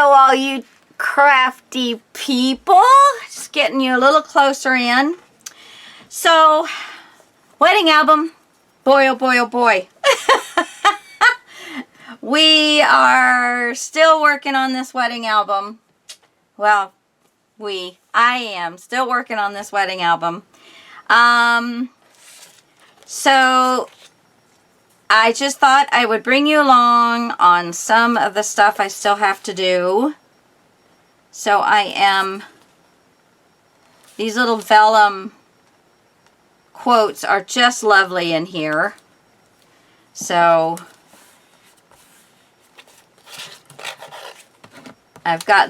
Hello, all you crafty people. Just getting you a little closer in. So, wedding album. Boy, oh boy, oh boy. We are still working on this wedding album. Well, I am still working on this wedding album. So I just thought I would bring you along on some of the stuff I still have to do. So these little vellum quotes are just lovely in here. So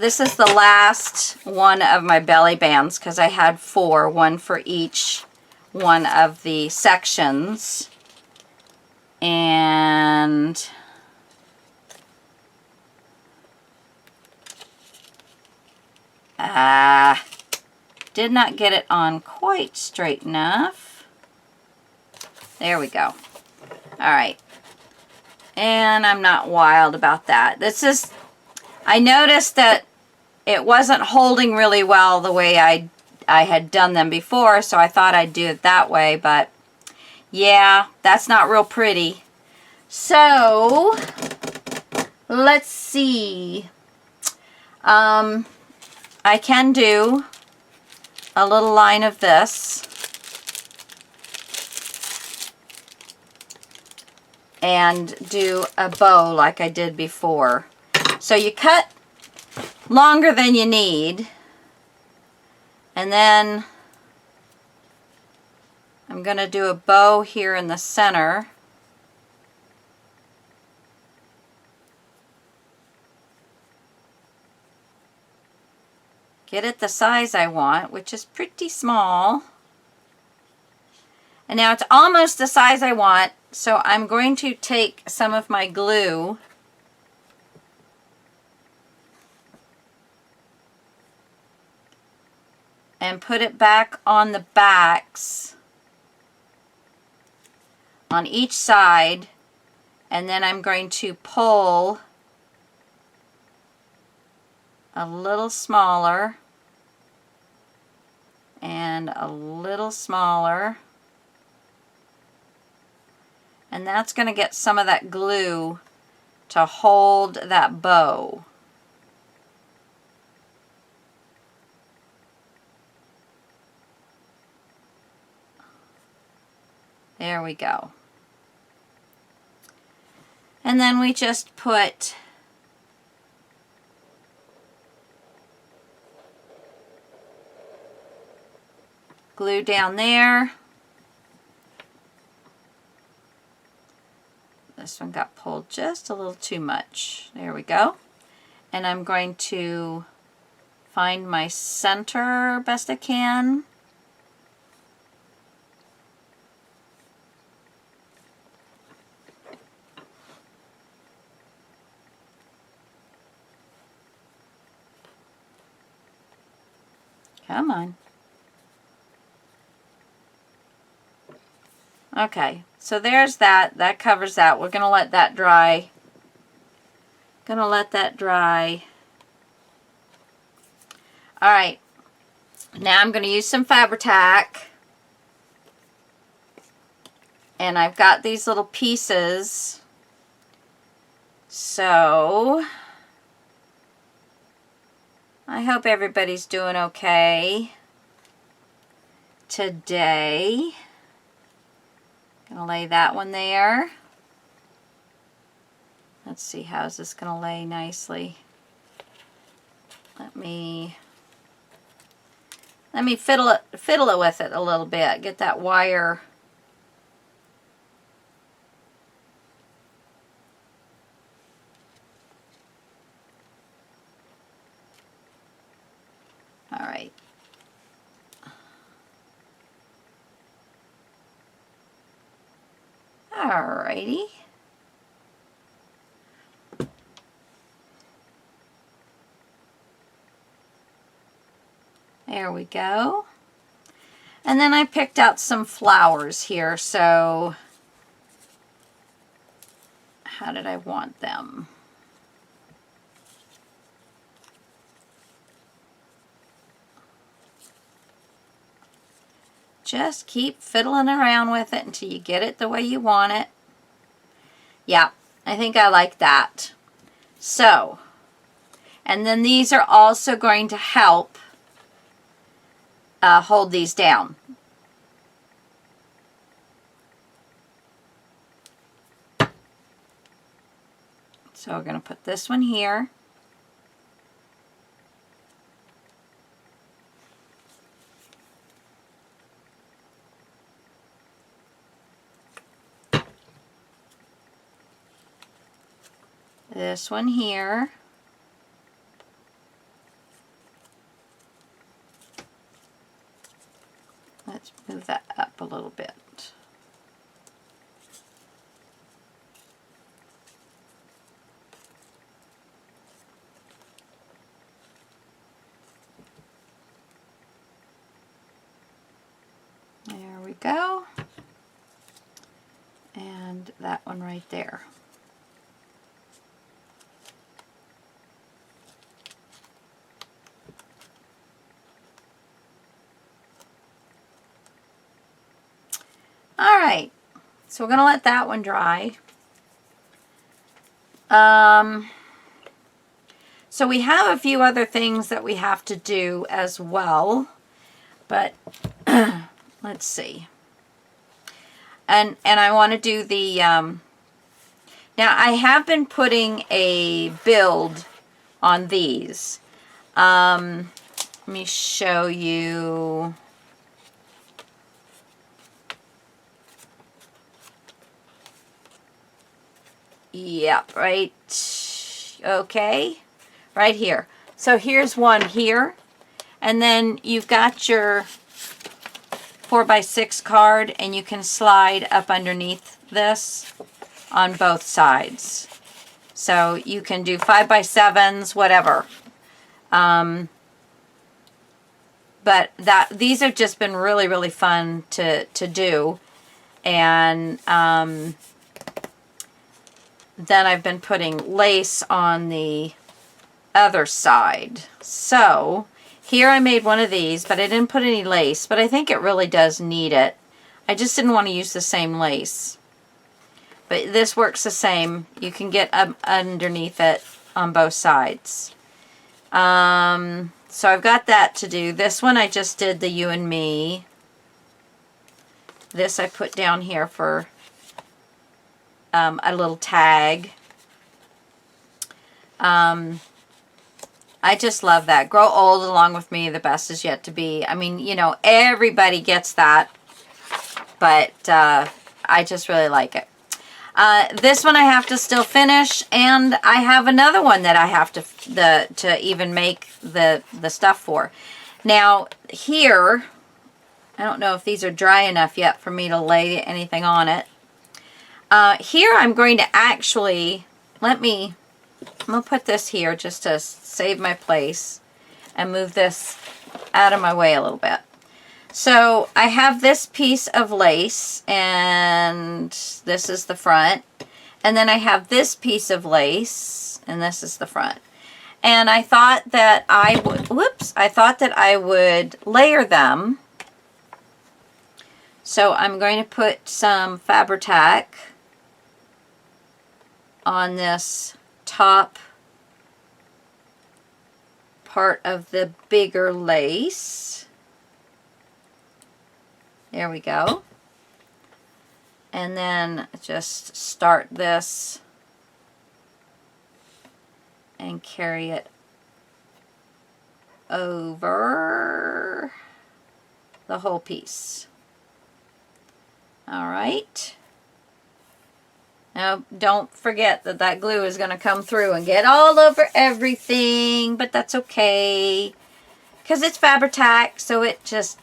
this is the last one of my belly bands because I had 4, one for each one of the sections. And did not get it on quite straight enough. There we go. All right. And I'm not wild about that. I noticed that it wasn't holding really well the way I had done them before, so I thought I'd do it that way, but yeah, that's not real pretty. So, let's see. I can do a little line of this. And do a bow like I did before. So you cut longer than you need. And then I'm going to do a bow here in the center. Get it the size I want, which is pretty small. And now it's almost the size I want, so I'm going to take some of my glue and put it back on the backs on each side, and then I'm going to pull a little smaller and a little smaller, and that's going to get some of that glue to hold that bow. There we go. And then we just put glue down there. This one got pulled just a little too much. There we go. And I'm going to find my center best I can. Come on. Okay, so there's that. That covers that. We're going to let that dry. Going to let that dry. All right. Now I'm going to use some Fabri-Tac. And I've got these little pieces. So I hope everybody's doing okay today. Gonna lay that one there. Let's see, how's this gonna lay nicely? Let me fiddle it with it a little bit. Get that wire. All right. Alrighty. There we go. And then I picked out some flowers here, so how did I want them? just keep fiddling around with it until you get it the way you want it. Yeah, I think I like that. So, and then these are also going to help hold these down. So we're going to put this one here. This one here. Let's move that up a little bit. There we go. And that one right there. All right, so we're going to let that one dry. So we have a few other things that we have to do as well, but let's see. And I want to do the, now I have been putting a build on these. Let me show you. Yep, right, okay, right here. So here's one here, and then you've got your 4x6 card, and you can slide up underneath this on both sides. So you can do 5x7s, whatever. But these have just been really, really fun to do, and then I've been putting lace on the other side. So here I made one of these, but I didn't put any lace, but I think it really does need it. I just didn't want to use the same lace. But this works the same. You can get underneath it on both sides. So I've got that to do. This one I just did the You and Me. This I put down here for a little tag. I just love that. Grow old along with me, the best is yet to be. I mean, you know, everybody gets that, but I just really like it. This one I have to still finish, and I have another one that I have to even make the stuff for. Now here, I don't know if these are dry enough yet for me to lay anything on it. Here I'm going to actually, I'm going to put this here just to save my place and move this out of my way a little bit. So I have this piece of lace, and this is the front. And then I have this piece of lace, and this is the front. And I thought that I would layer them. So I'm going to put some Fabri-Tac on this top part of the bigger lace. There we go. And then just start this and carry it over the whole piece. All right. Now, don't forget that that glue is going to come through and get all over everything, but that's okay, because it's Fabri-Tac, so it just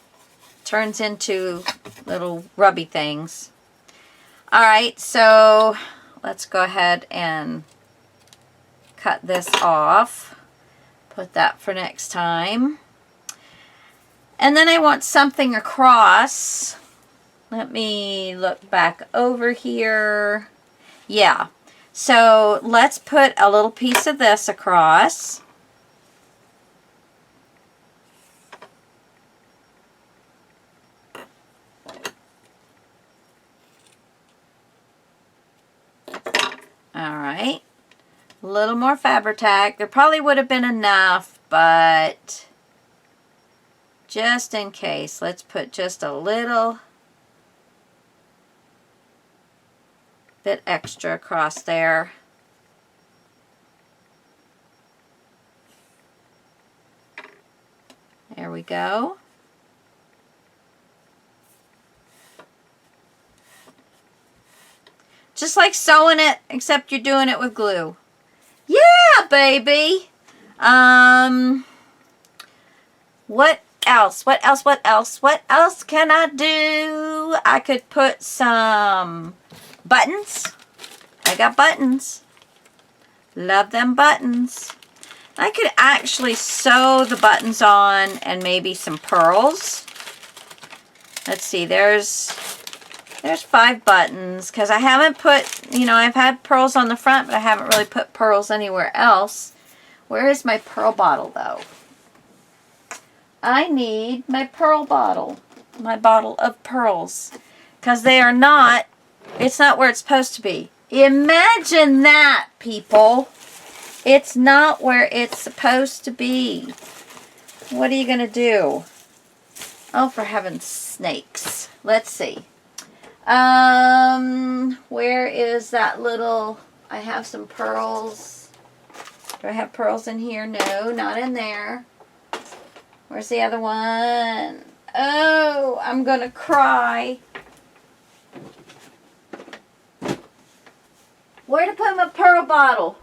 turns into little rubby things. All right, so let's go ahead and cut this off. Put that for next time. And then I want something across. Let me look back over here. Yeah, so let's put a little piece of this across. All right. A little more Fabri-Tac. There probably would have been enough, but just in case, let's put just a little bit extra across there. There we go. Just like sewing it, except you're doing it with glue. Yeah, baby. What else? What else? What else? What else can I do? I could put some buttons. I got buttons. Love them buttons. I could actually sew the buttons on and maybe some pearls. Let's see, there's 5 buttons because I haven't put, you know, I've had pearls on the front, but I haven't really put pearls anywhere else. Where is my pearl bottle though? I need my pearl bottle, my bottle of pearls, because they are not, it's not where it's supposed to be. Imagine that, people. It's not where it's supposed to be. What are you going to do? Oh, for heaven's snakes. Let's see. Where is that little, I have some pearls. Do I have pearls in here? No, not in there. Where's the other one? Oh, I'm going to cry. Where to put my pearl bottle?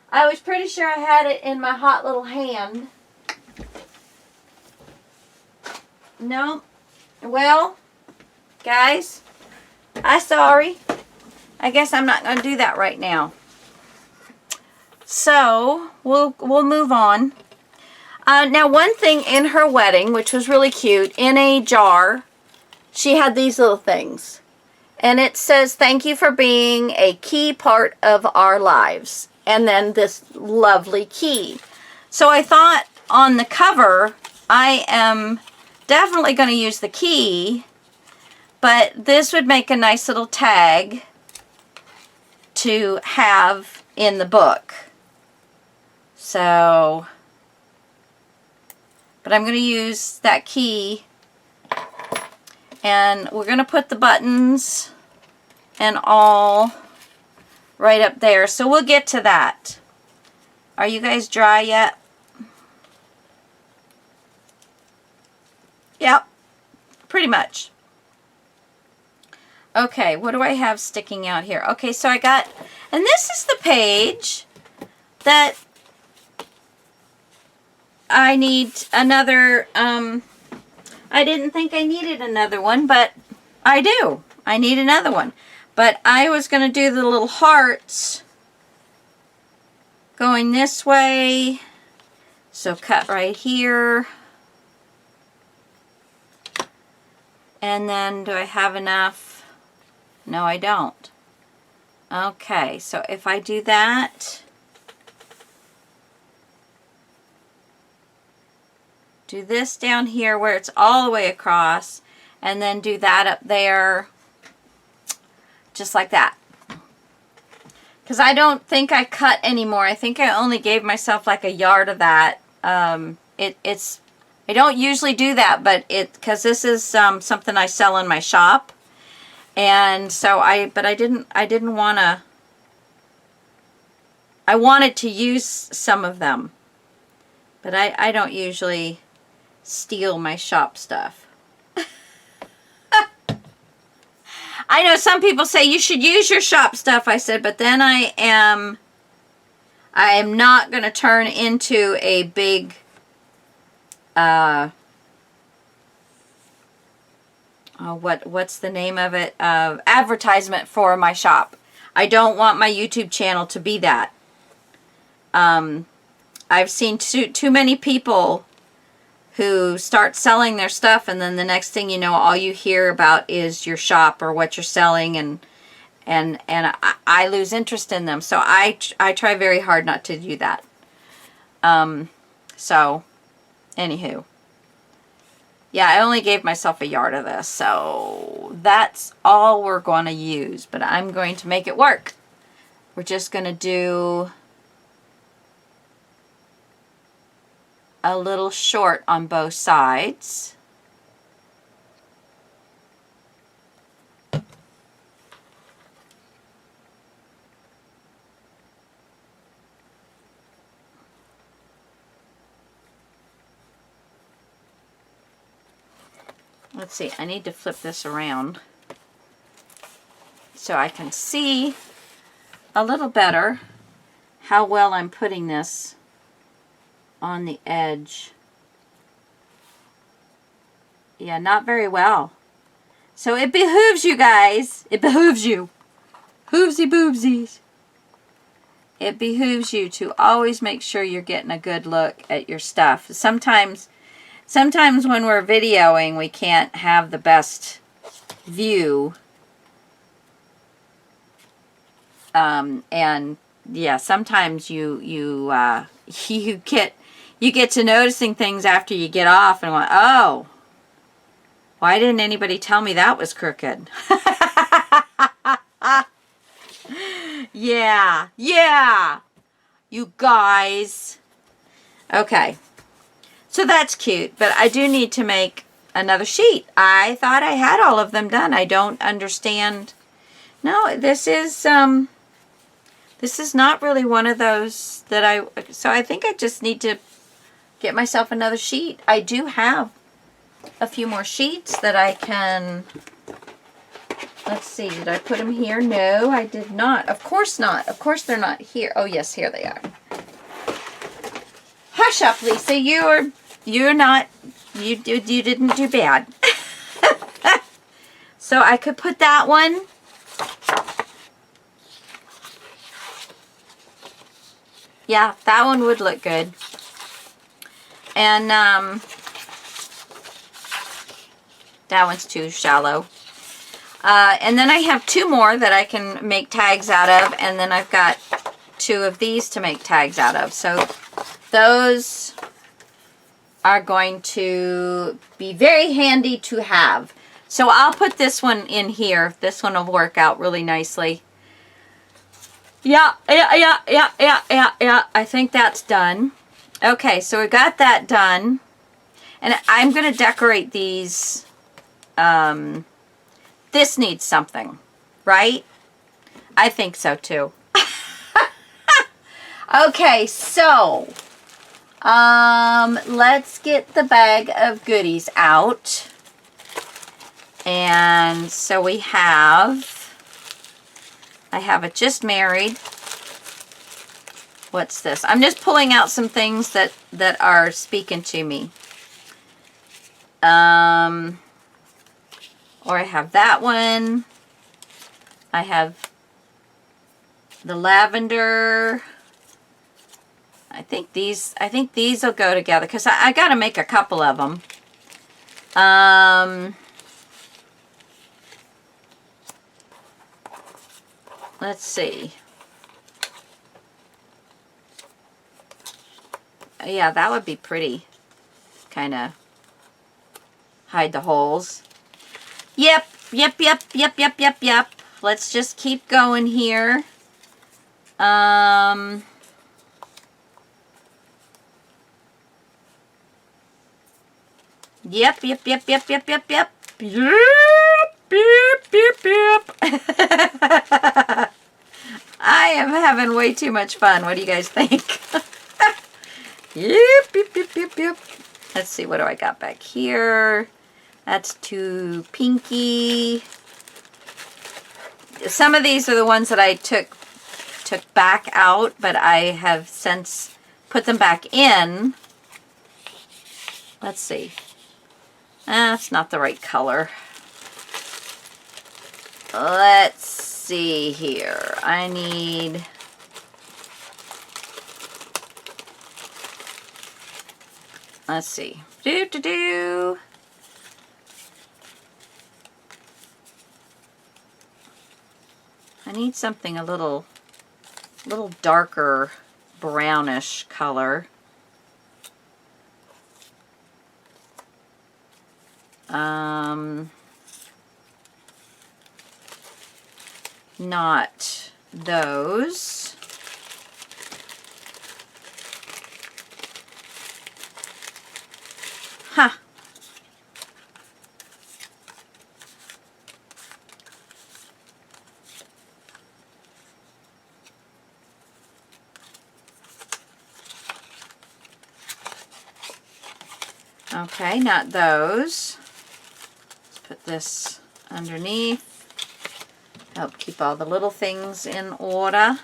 I was pretty sure I had it in my hot little hand. No. Well, guys, I'm sorry. I guess I'm not going to do that right now. So, we'll move on. Now, one thing in her wedding, which was really cute, in a jar, she had these little things. And it says, "Thank you for being a key part of our lives." And then this lovely key. So I thought on the cover, I am definitely going to use the key, but this would make a nice little tag to have in the book. So, but I'm going to use that key, and we're going to put the buttons and all right up there. So we'll get to that. Are you guys dry yet? Yep, pretty much. Okay, what do I have sticking out here? Okay, so I got, and this is the page that I need another, I didn't think I needed another one, but I do. I need another one. But I was going to do the little hearts going this way. So cut right here. And then do I have enough? No, I don't. Okay, so if I do that, do this down here where it's all the way across, and then do that up there. Just like that. Because I don't think I cut anymore. I think I only gave myself like a yard of that. It's I don't usually do that, but because this is something I sell in my shop, and so I didn't want to. I wanted to use some of them, but I don't usually steal my shop stuff. I know some people say you should use your shop stuff, I said, but then I am not going to turn into a big, what's the name of it? Advertisement for my shop. I don't want my YouTube channel to be that. I've seen too many people who start selling their stuff, and then the next thing you know, all you hear about is your shop or what you're selling, and I lose interest in them. So I try very hard not to do that. So, anywho. Yeah, I only gave myself a yard of this, so that's all we're going to use, but I'm going to make it work. We're just going to do a little short on both sides. Let's see, I need to flip this around so I can see a little better how well I'm putting this on the edge. Yeah, not very well. So it behooves you guys. It behooves you. Hoovesy boobsies. It behooves you to always make sure you're getting a good look at your stuff. Sometimes when we're videoing, we can't have the best view. And yeah, sometimes you get to noticing things after you get off and going, oh, why didn't anybody tell me that was crooked? Yeah, you guys. Okay, so that's cute, but I do need to make another sheet. I thought I had all of them done. I don't understand. No, this is not really one of those that so I think I just need to get myself another sheet. I do have a few more sheets that I can, let's see, did I put them here? No, I did not. Of course not. Of course they're not here. Oh yes, here they are. Hush up, Lisa. You didn't do bad. So I could put that one. Yeah, that one would look good. And that one's too shallow. And then I have two more that I can make tags out of, and then I've got two of these to make tags out of. So those are going to be very handy to have. So I'll put this one in here. This one will work out really nicely. Yeah. I think that's done. Okay, so we got that done. And I'm going to decorate these. This needs something, right? I think so too. Okay, so let's get the bag of goodies out. And so I have a Just Married. What's this? I'm just pulling out some things that are speaking to me. Or I have that one. I have the lavender. I think these will go together because I got to make a couple of them. Let's see. Yeah, that would be pretty. Kind of hide the holes. Yep. Let's just keep going here. Yep. I am having way too much fun. What do you guys think? Yep. Let's see, what do I got back here? That's too pinky. Some of these are the ones that I took back out, but I have since put them back in. Let's see. That's not the right color. Let's see here. I need... Let's see. I need something a little darker brownish color. Not those. Huh. Okay, not those. Let's put this underneath. Help keep all the little things in order.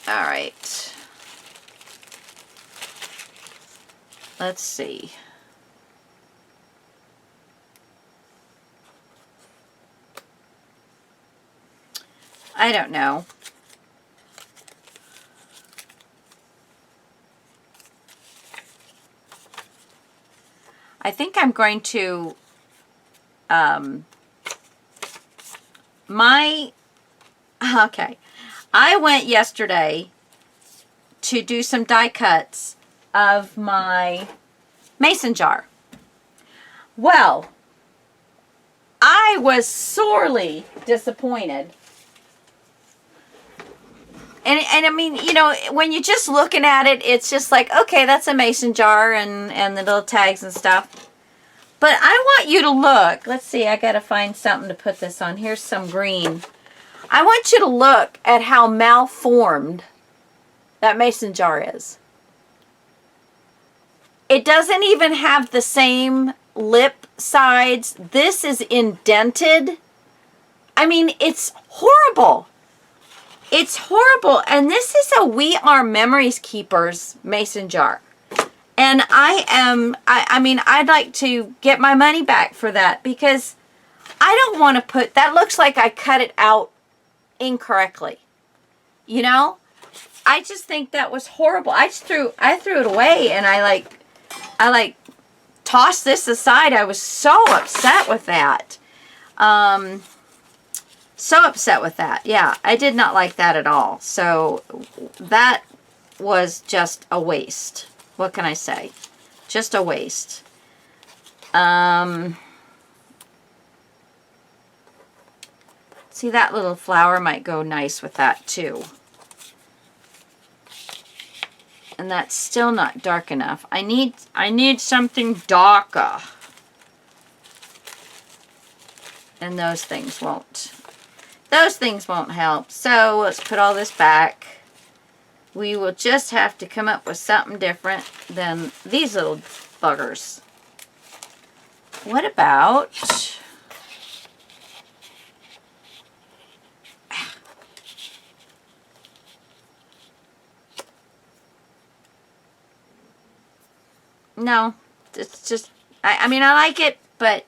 All right. Let's see. I don't know. I think I'm going to, okay. I went yesterday to do some die cuts of my mason jar. Well, I was sorely disappointed. And I mean, you know, when you're just looking at it, it's just like, okay, that's a mason jar and the little tags and stuff. But I want you to look. Let's see, I got to find something to put this on. Here's some green. I want you to look at how malformed that mason jar is. It doesn't even have the same lip sides. This is indented. I mean, it's horrible. It's horrible. And this is a We Are Memories Keepers mason jar. And I mean, I'd like to get my money back for that because I don't want to put, that looks like I cut it out incorrectly. You know? I just think that was horrible. I threw it away and I tossed this aside. I was so upset with that. So upset with that. Yeah, I did not like that at all. So that was just a waste. What can I say? Just a waste. See, that little flower might go nice with that too. And that's still not dark enough. I need something darker. And those things won't help. So let's put all this back. We will just have to come up with something different than these little buggers. What about... No, it's just, I mean, I like it, but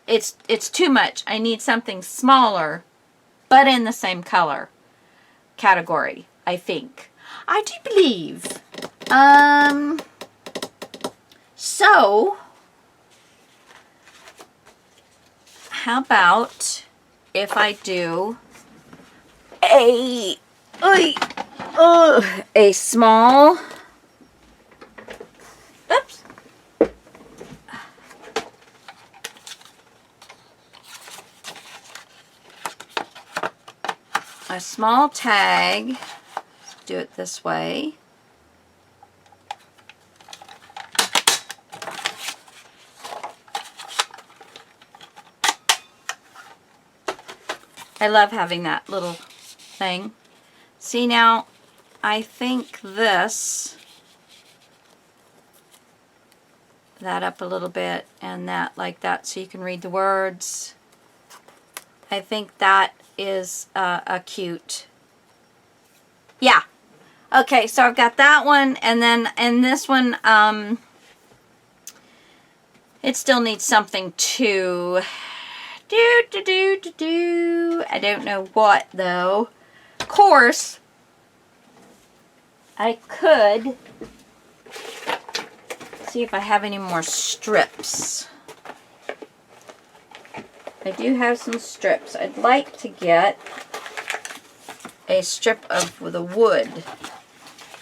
it's too much. I need something smaller, but in the same color category, I think. I do believe. So, how about if I do a small, oops, a small tag. Let's do it this way. I love having that little thing. See, now I think this, that up a little bit and that like that so you can read the words. I think that is a cute, yeah. Okay, so I've got that one, and then in this one, it still needs something to do. I don't know what though. Of course, I could see if I have any more strips. I do have some strips. I'd like to get a strip of the wood.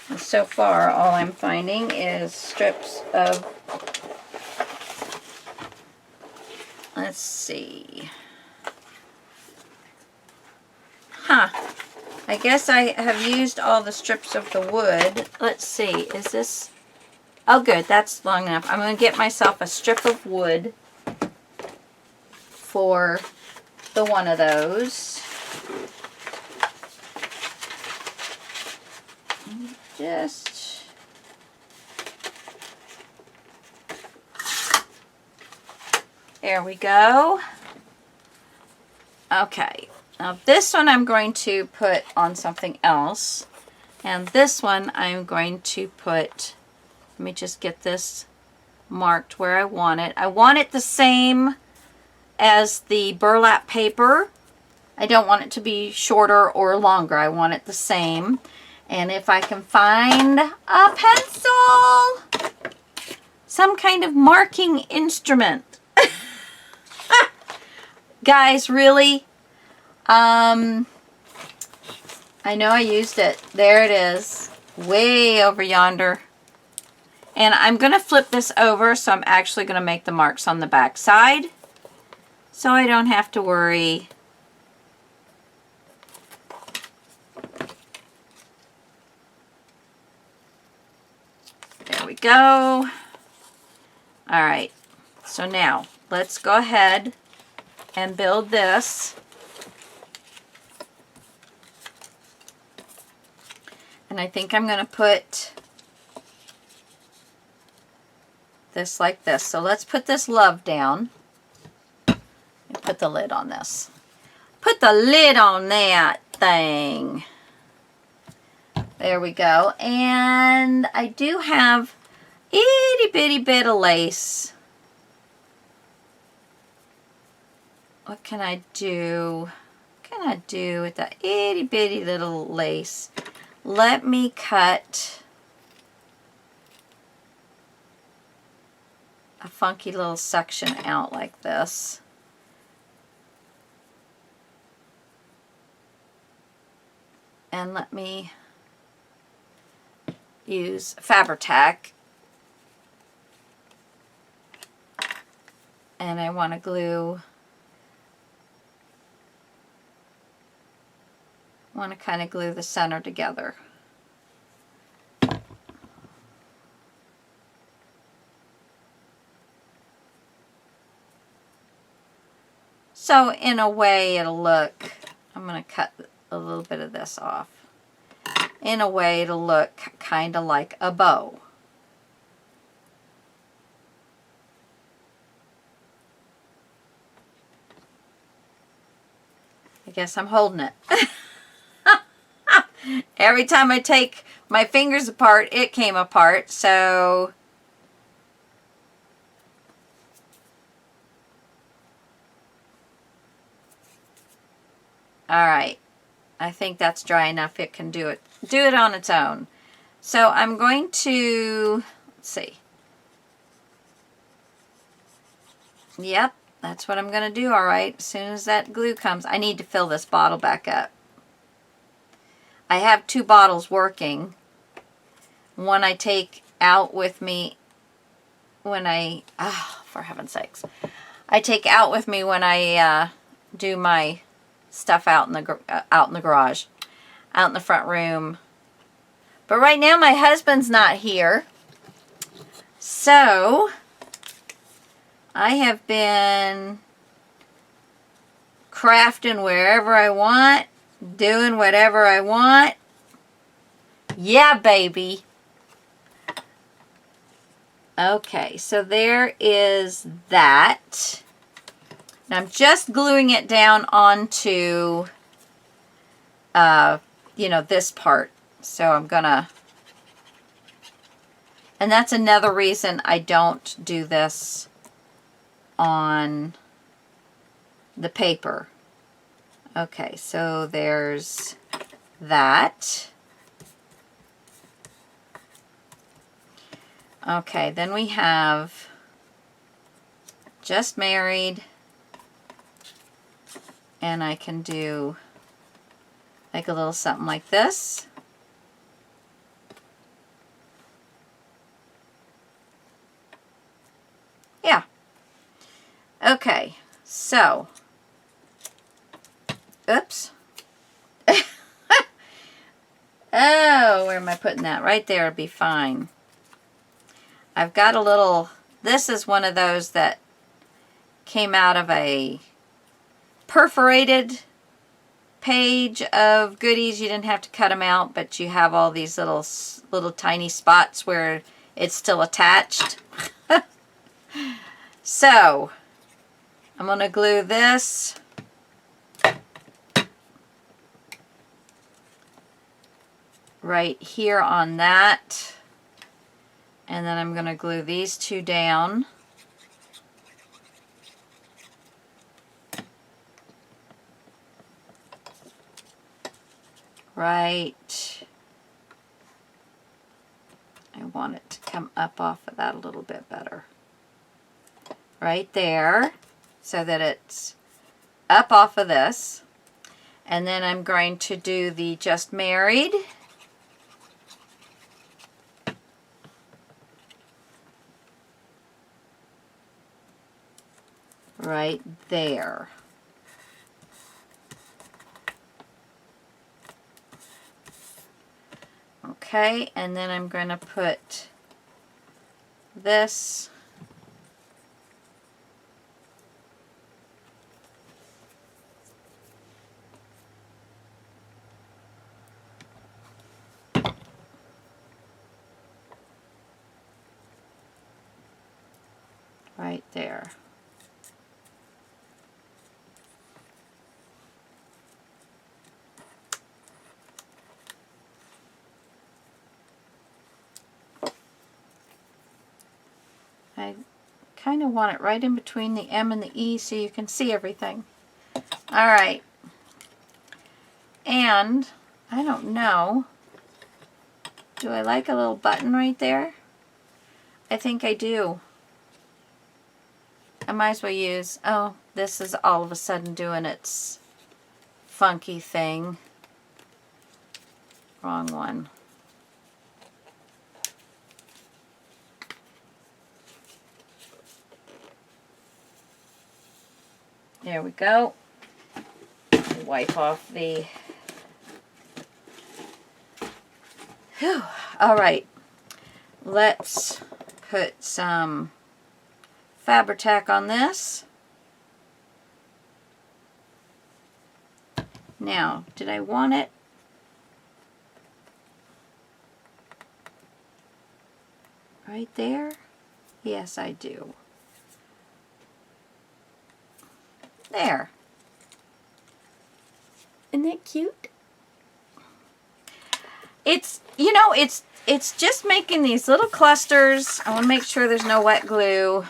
And so far, all I'm finding is strips of Let's see. Huh. I guess I have used all the strips of the wood. Let's see. Is this... Oh, good. That's long enough. I'm going to get myself a strip of wood for the one of those. Just... There we go. Okay. Now this one I'm going to put on something else. And this one I'm going to put... Let me just get this marked where I want it. I want it the same as the burlap paper. I don't want it to be shorter or longer. I want it the same. And if I can find a pencil, some kind of marking instrument. Guys, really? I know I used it. There it is. Way over yonder. And I'm going to flip this over, so I'm actually going to make the marks on the back side, so I don't have to worry. There we go. All right. So now, let's go ahead and build this. And I think I'm going to put this like this. So let's put this love down and put the lid on this. Put the lid on that thing. There we go. And I do have itty bitty bit of lace. What can I do? What can I do with that itty bitty little lace? Let me cut a funky little section out like this. And let me use Fabri-Tac. And I want to kind of glue the center together. So in a way it'll look, I'm going to cut a little bit of this off. In a way it'll look kind of like a bow. I guess I'm holding it. Every time I take my fingers apart, it came apart, so... Alright, I think that's dry enough. It can do it on its own. So I'm going to, let's see. Yep, that's what I'm going to do, alright. As soon as that glue comes, I need to fill this bottle back up. I have 2 bottles working. One I take out with me when I, for heaven's sakes. I take out with me when I do my stuff out in the garage, out in the front room. But right now my husband's not here, so I have been crafting wherever I want, doing whatever I want. Yeah, baby. Okay, so there is that. I'm just gluing it down onto, you know, this part. So I'm gonna, and that's another reason I don't do this on the paper. Okay, so there's that. Okay, then we have just married. And I can do like a little something like this. Yeah. Okay. So, oops. Oh, where am I putting that? Right there would be fine. I've got a little, this is one of those that came out of a perforated page of goodies. You didn't have to cut them out, but you have all these little tiny spots where it's still attached. So, I'm going to glue this right here on that. And then I'm going to glue these two down. Right. I want it to come up off of that a little bit better. Right there, so that it's up off of this. And then I'm going to do the Just Married. Right there. Okay, and then I'm going to put this right there. I kind of want it right in between the M and the E so you can see everything. All right. And I don't know. Do I like a little button right there? I think I do. I might as well use, oh, this is all of a sudden doing its funky thing. Wrong one. There we go. Wipe off the... Whew. All right. Let's put some Fabri-Tac on this. Now, did I want it? Right there? Yes, I do. There. Isn't that cute? It's, you know, it's just making these little clusters. I want to make sure there's no wet glue.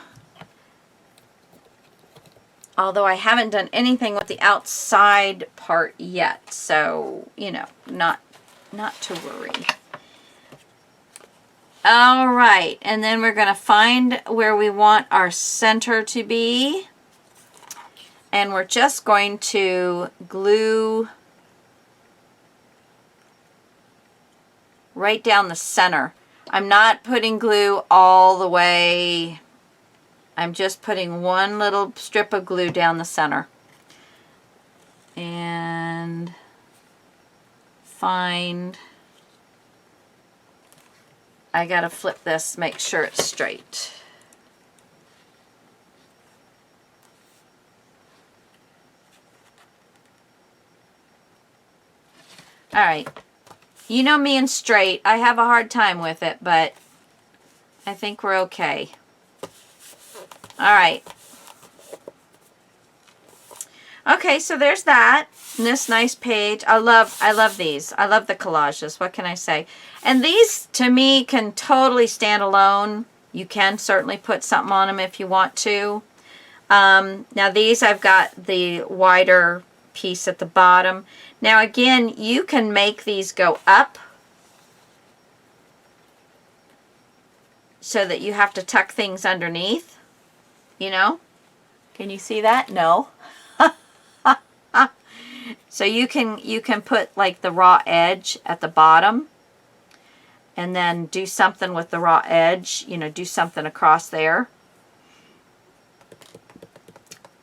Although I haven't done anything with the outside part yet. So, you know, not to worry. All right, and then we're going to find where we want our center to be. And we're just going to glue right down the center. I'm not putting glue all the way. I'm just putting one little strip of glue down the center. And find... I gotta flip this, make sure it's straight. All right, you know me and straight. I have a hard time with it, but I think we're okay. All right. Okay, so there's that. And this nice page. I love these. I love the collages. What can I say? And these, to me, can totally stand alone. You can certainly put something on them if you want to. Now these, I've got the wider piece at the bottom. Now again, you can make these go up so that you have to tuck things underneath, you know. Can you see that? No. So you can put like the raw edge at the bottom and then do something with the raw edge, you know, do something across there.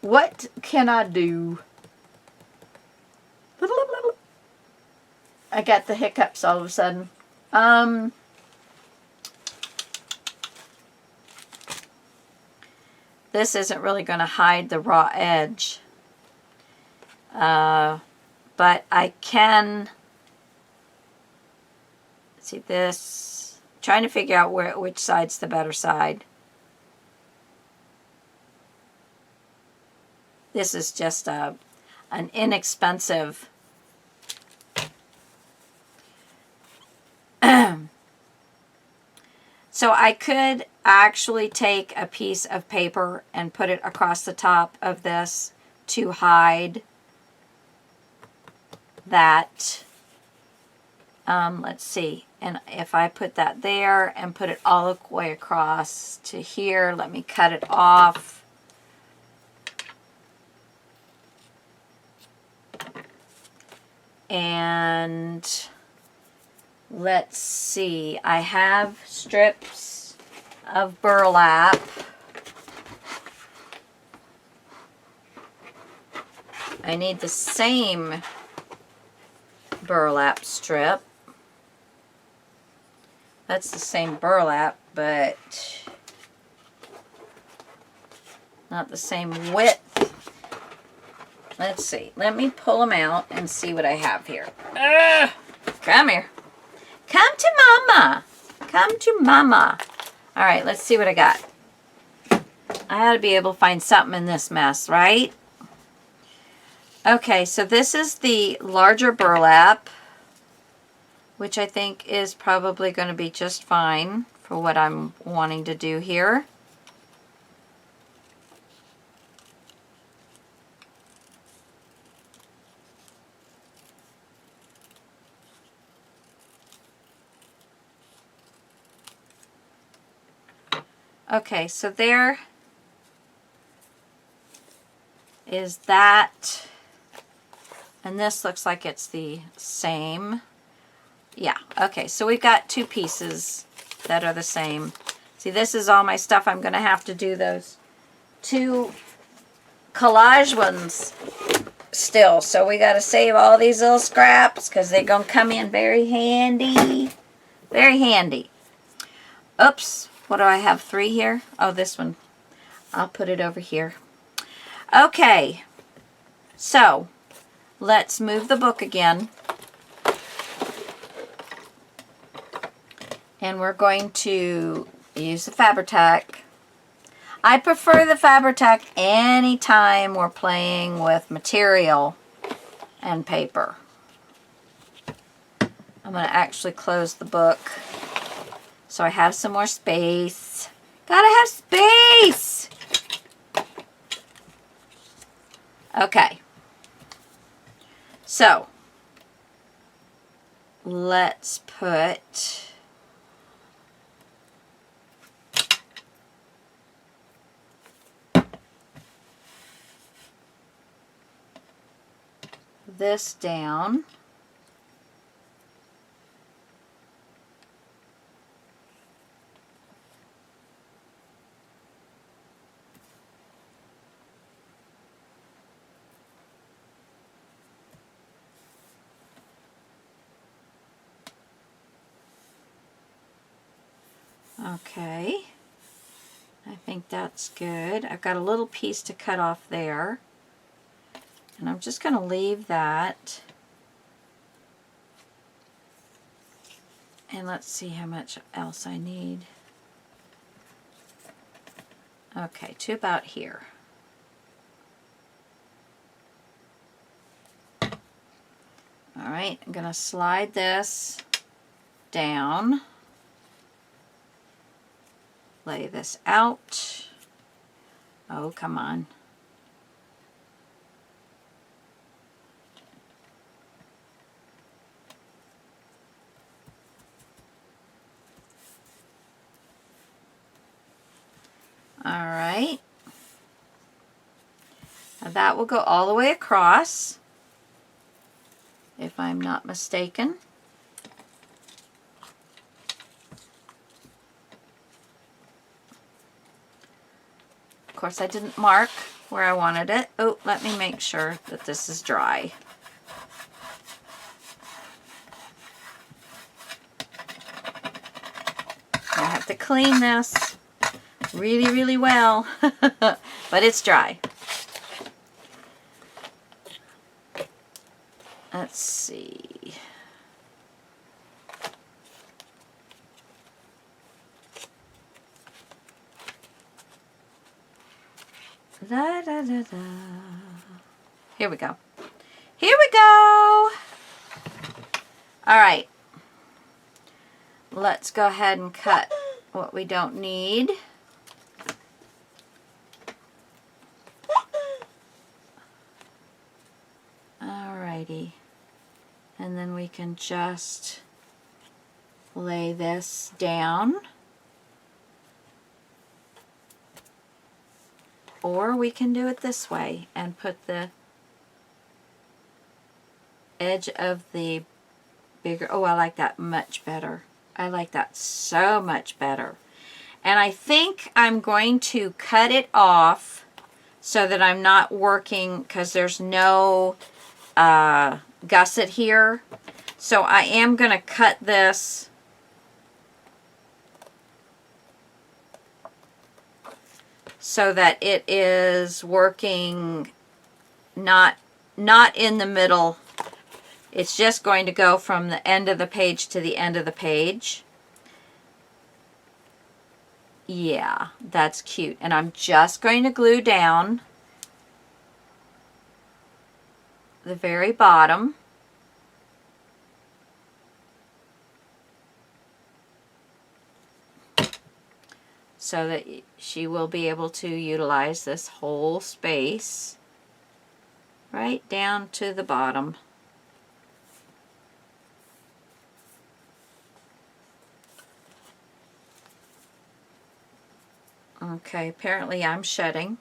What can I do? I got the hiccups all of a sudden. This isn't really going to hide the raw edge. But I can see this. Trying to figure out which side's the better side. This is just an inexpensive so I could actually take a piece of paper and put it across the top of this to hide that. Let's see. And if I put that there and put it all the way across to here, let me cut it off. And let's see, I have strips of burlap. I need the same burlap strip. That's the same burlap, but not the same width. Let's see. Let me pull them out and see what I have here. Come here. Come to Mama. Come to Mama. All right, let's see what I got. I ought to be able to find something in this mess, right? Okay, so this is the larger burlap, which I think is probably going to be just fine for what I'm wanting to do here. Okay, so there is that, and this looks like it's the same. Yeah, okay, so we've got two pieces that are the same. See, this is all my stuff. I'm going to have to do those two collage ones still, so we got to save all these little scraps because they're going to come in very handy. Very handy. Oops. What do I have? 3 here? Oh, this one. I'll put it over here. Okay. So, let's move the book again. And we're going to use the Fabri-Tac. I prefer the Fabri-Tac anytime we're playing with material and paper. I'm going to actually close the book so I have some more space. Gotta have space! Okay. So, let's put this down. Okay, I think that's good. I've got a little piece to cut off there, and I'm just going to leave that. And let's see how much else I need. Okay, to about here. All right, I'm going to slide this down. Lay this out. Oh, come on. All right. Now that will go all the way across, if I'm not mistaken. Of course, I didn't mark where I wanted it. Oh, let me make sure that this is dry. I have to clean this really, really well, but it's dry. Let's see. Da, da, da, da. Here we go. Here we go. All right. Let's go ahead and cut what we don't need. Alrighty. And then we can just lay this down. Or we can do it this way and put the edge of the bigger, oh, I like that much better. I like that so much better. And I think I'm going to cut it off so that I'm not working, because there's no gusset here. So I am going to cut this so that it is working not in the middle. It's just going to go from the end of the page to the end of the page. Yeah, that's cute. And I'm just going to glue down the very bottom. So that she will be able to utilize this whole space right down to the bottom. Okay, apparently I'm shedding.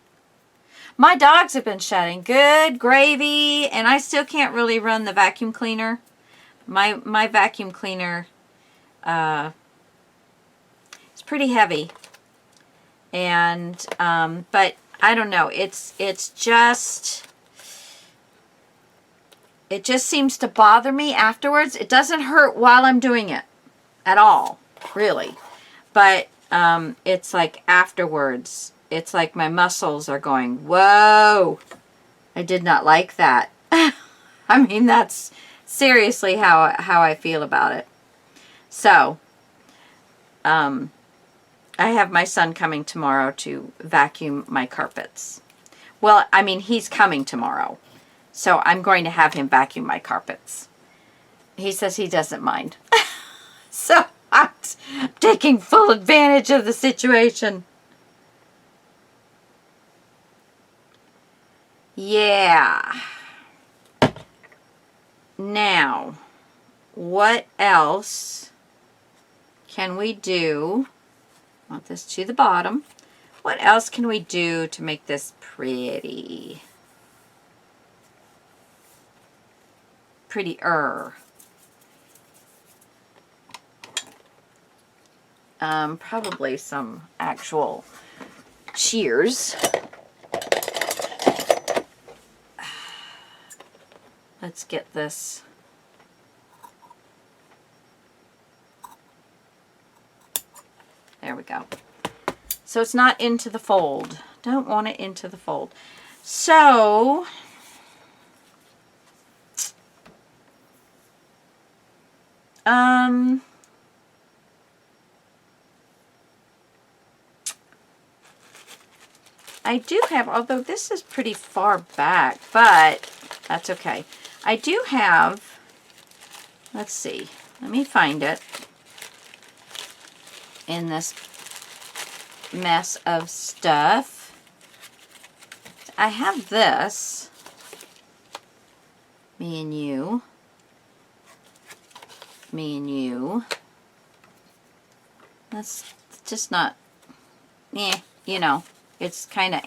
My dogs have been shedding. Good gravy. And I still can't really run the vacuum cleaner. My vacuum cleaner is pretty heavy. And, but I don't know. It just seems to bother me afterwards. It doesn't hurt while I'm doing it at all, really. But it's like afterwards, it's like my muscles are going, whoa, I did not like that. I mean, that's seriously how I feel about it. So, I have my son coming tomorrow to vacuum my carpets. Well, I mean, he's coming tomorrow. So I'm going to have him vacuum my carpets. He says he doesn't mind. So I'm taking full advantage of the situation. Yeah. Now, what else can we do? I want this to the bottom. What else can we do to make this pretty? Prettier. Probably some actual shears. Let's get this. There we go. So it's not into the fold. Don't want it into the fold. So I do have, although this is pretty far back, but that's okay. I do have, let's see, let me find it in this mess of stuff. I have this, me and you, that's just not, you know, it's kind of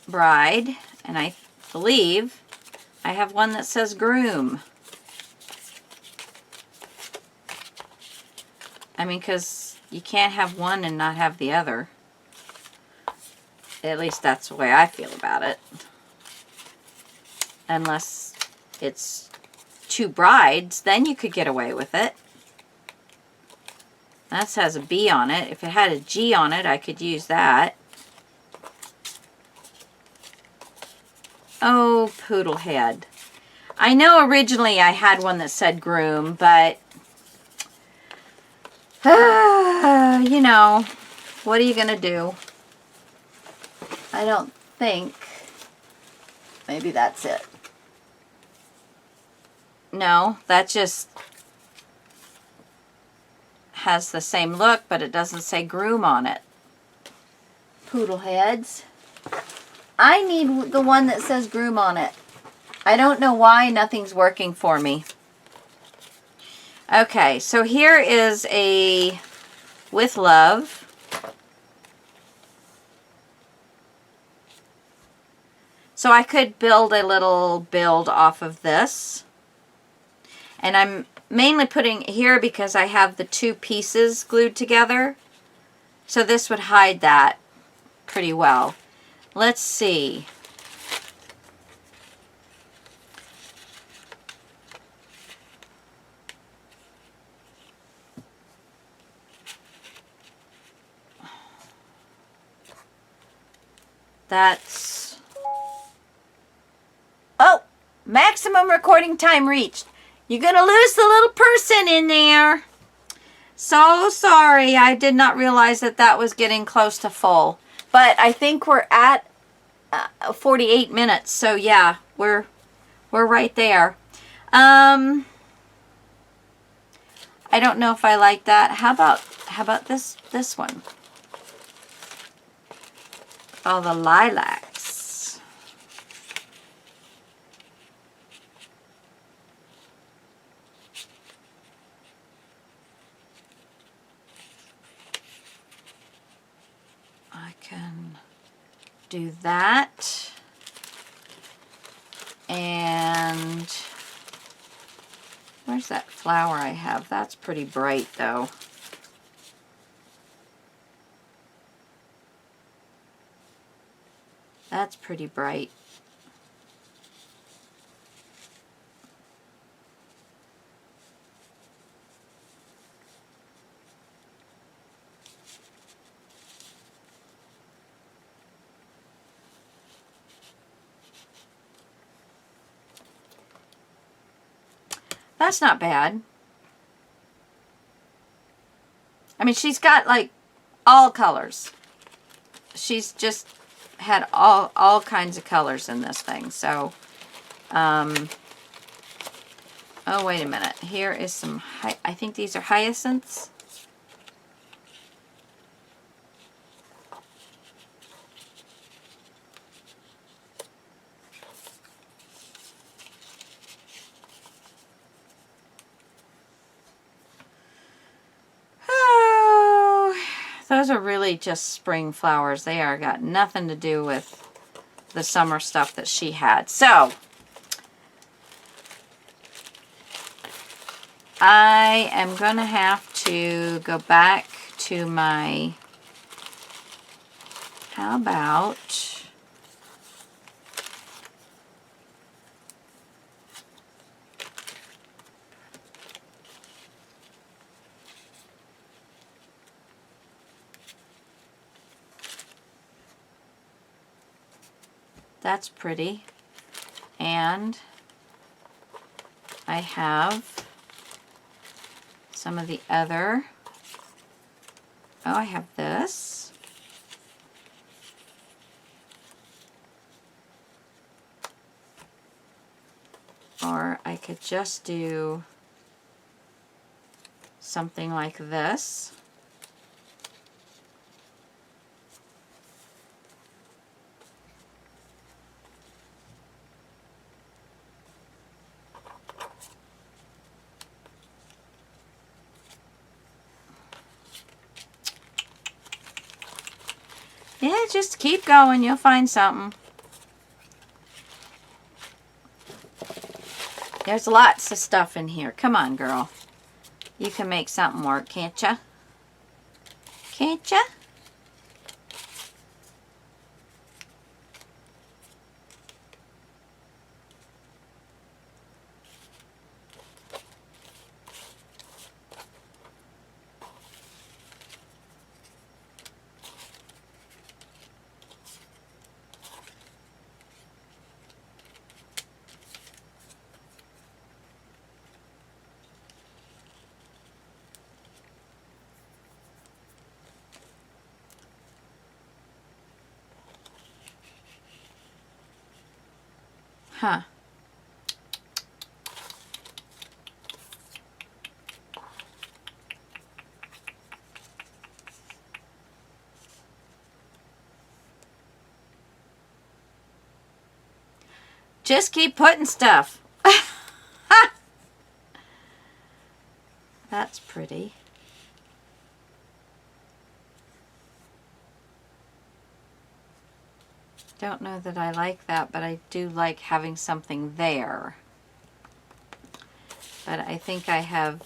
bride, and I believe I have one that says groom. I mean, because You can't have one and not have the other. At least that's the way I feel about it. Unless it's two brides, then you could get away with it. That has a B on it. If it had a G on it, I could use that. Oh, poodle head. I know originally I had one that said groom, but you know, what are you going to do? I don't think. Maybe that's it. No, that just has the same look, but it doesn't say groom on it. Poodle heads. I need the one that says groom on it. I don't know why nothing's working for me. Okay, so here is a with love. So I could build a little build off of this. And I'm mainly putting it here because I have the two pieces glued together. So this would hide that pretty well. Let's see. That's... Oh! Maximum recording time reached. You're going to lose the little person in there. So sorry. I did not realize that that was getting close to full. But I think we're at 48 minutes. So yeah, we're right there. I don't know if I like that. How about this one? All the lilacs. I can do that. And where's that flower I have? That's pretty bright though. That's pretty bright. That's not bad. I mean, she's got like all colors. She's just had all kinds of colors in this thing. So, oh, wait a minute. Here is some, I think these are hyacinths. Those are really just spring flowers. They are got nothing to do with the summer stuff that she had. So, I am going to have to go back to my, how about, that's pretty. And I have some of the other, oh, I have this. Or I could just do something like this. Yeah, just keep going. You'll find something. There's lots of stuff in here. Come on, girl. You can make something work, can't ya? Can't ya? Huh. Just keep putting stuff. That's pretty. Don't know that I like that, but I do like having something there. But I think I have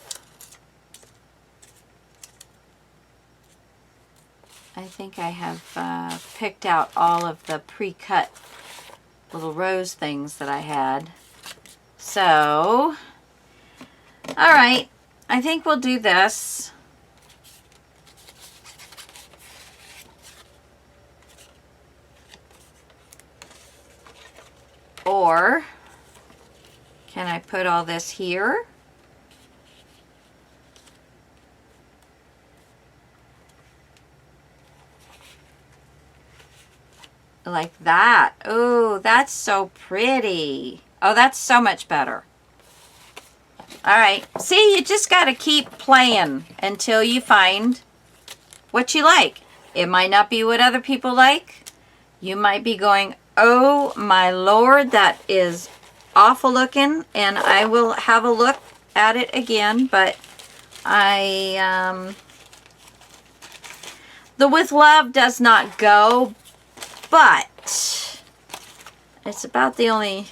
picked out all of the pre-cut little rose things that I had. So, all right, I think we'll do this. Or can I put all this here? Like that. Oh, that's so pretty. Oh, that's so much better. All right. See, you just got to keep playing until you find what you like. It might not be what other people like. You might be going, oh my Lord, that is awful looking, and I will have a look at it again, but the with love does not go, but it's about the only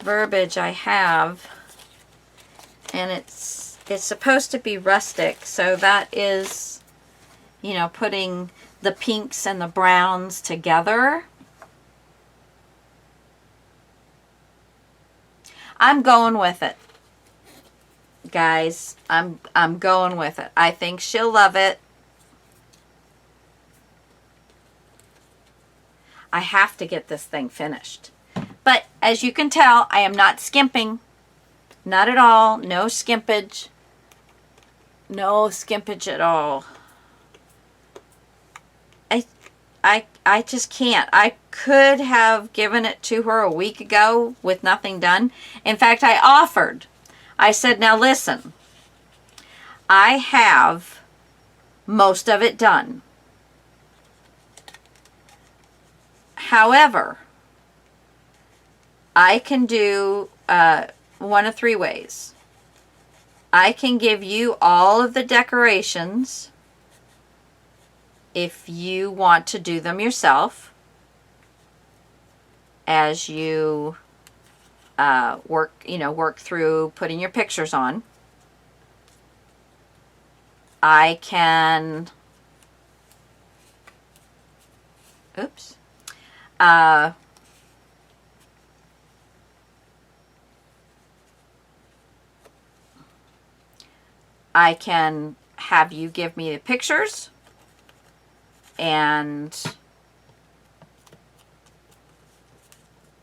verbiage I have, and it's supposed to be rustic, so that is, you know, putting the pinks and the browns together. I'm going with it, guys. I'm going with it. I think she'll love it. I have to get this thing finished. But as you can tell, I am not skimping. Not at all. No skimpage. No skimpage at all. I just can't. I could have given it to her a week ago with nothing done. In fact, I offered. I said, now listen, I have most of it done. However, I can do one of three ways. I can give you all of the decorations if you want to do them yourself as you work through putting your pictures on. I can, oops, I can have you give me the pictures, and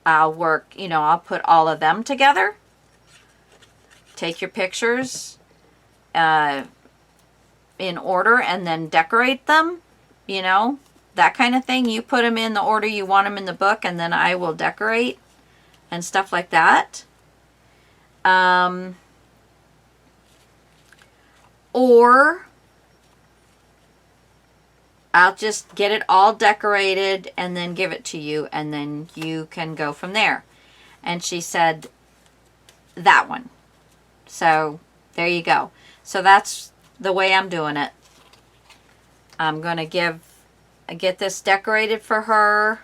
I'll work, I'll put all of them together. Take your pictures in order and then decorate them, that kind of thing. You put them in the order you want them in the book, and then I will decorate and stuff like that. Or I'll just get it all decorated and then give it to you, and then you can go from there. And she said that one. So there you go. So that's the way I'm doing it. I'm going to get this decorated for her,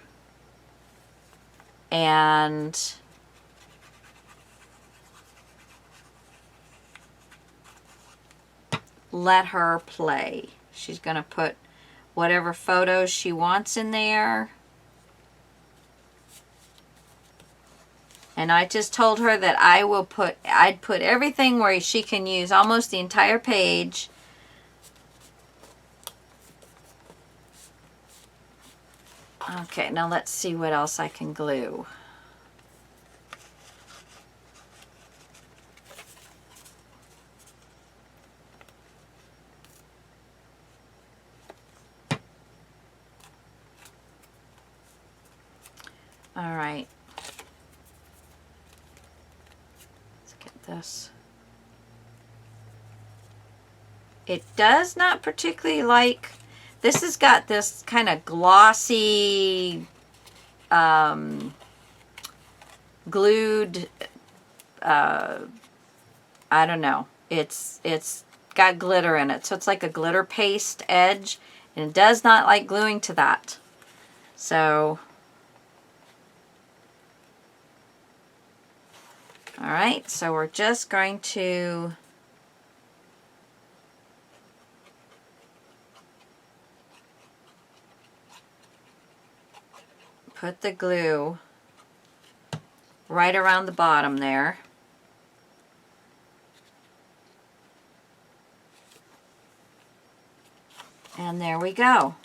and let her play. She's going to put whatever photos she wants in there. And I just told her that I'd put everything where she can use almost the entire page. Okay, now let's see what else I can glue. All right. Let's get this. It does not particularly like, this has got this kind of glossy, glued, I don't know. It's got glitter in it. So it's like a glitter paste edge. And it does not like gluing to that. So, all right, so we're just going to put the glue right around the bottom there. And there we go.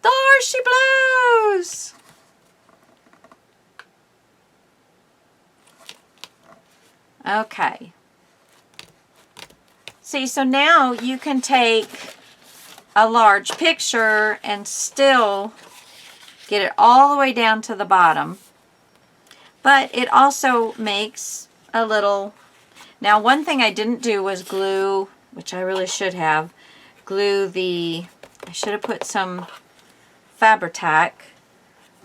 There she blows! Okay. See, so now you can take a large picture and still get it all the way down to the bottom. But it also makes a little... Now, one thing I didn't do was glue, which I really should have, glue the... I should have put some Fabri-Tac.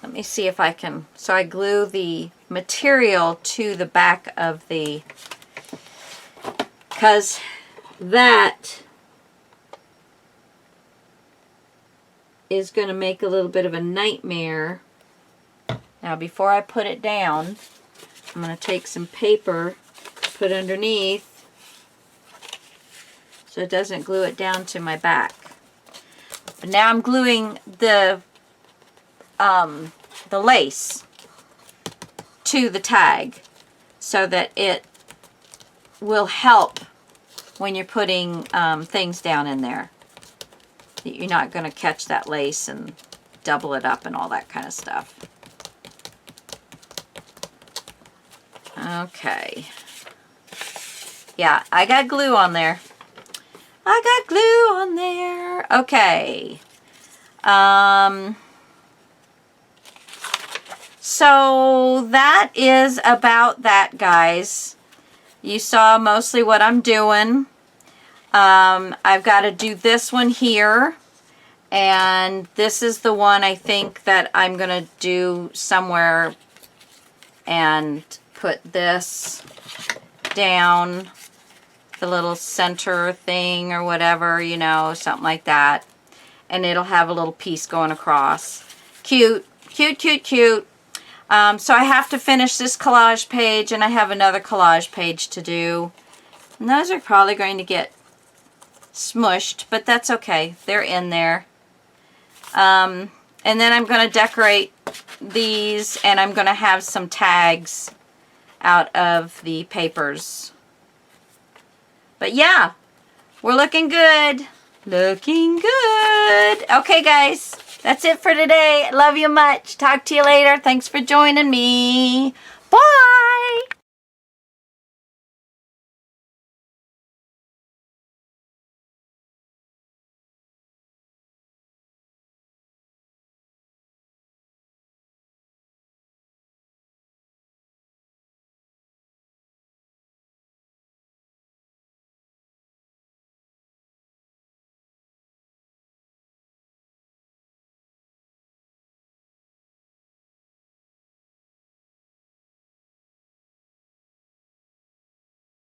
Let me see if I can... So I glue the material to the back of the... Because that is going to make a little bit of a nightmare. Now, before I put it down, I'm going to take some paper, put underneath, so it doesn't glue it down to my back. But now I'm gluing the lace to the tag so that it will help when you're putting things down in there. You're not going to catch that lace and double it up and all that kind of stuff. Okay. Yeah, I got glue on there. I got glue on there. Okay. So that is about that, guys. You saw mostly what I'm doing. I've got to do this one here. And this is the one I think that I'm going to do somewhere and put this down, the little center thing or whatever, you know, something like that. And it'll have a little piece going across. Cute, cute, cute, cute. So I have to finish this collage page, and I have another collage page to do. And those are probably going to get smushed, but that's okay. They're in there. And then I'm going to decorate these, and I'm going to have some tags out of the papers. But yeah, we're looking good. Looking good. Okay, guys, that's it for today. Love you much. Talk to you later. Thanks for joining me. Bye.